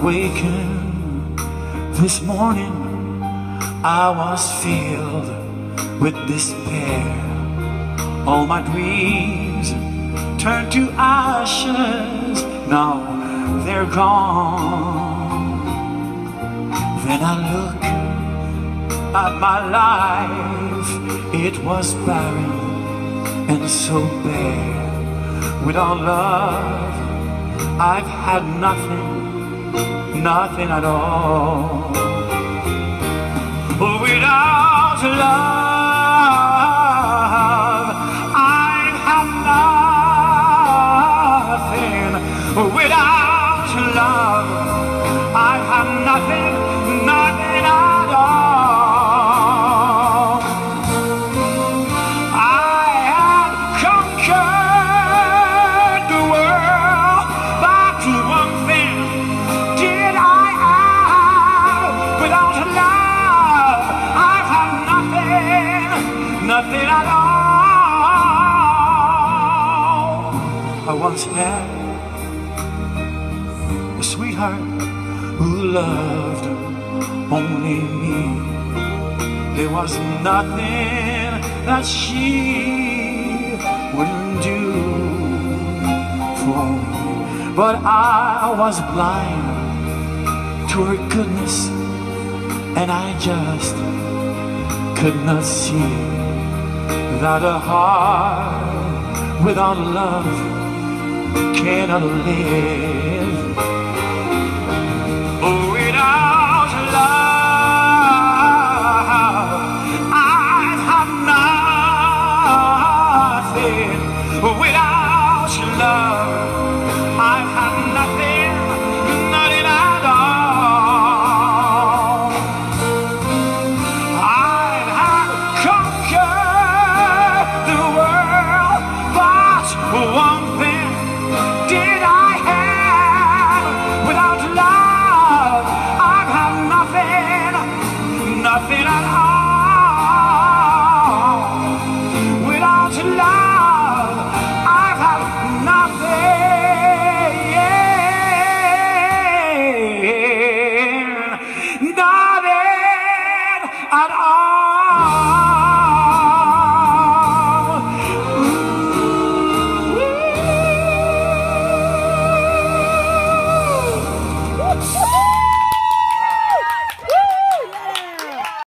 awakened this morning, I was filled with despair. All my dreams turned to ashes, now they're gone. Then I look at my life, it was barren and so bare. Without love, I've had nothing, nothing at all. Without love, I've had nothing. Without love, I've had nothing, nothing at all. I had conquered the world, but one thing did I have. Without love, I've had nothing, nothing at all. I once had a sweetheart who loved only me. There was nothing that she wouldn't do for me. But I was blind to her goodness, and I just could not see that a heart without love cannot live.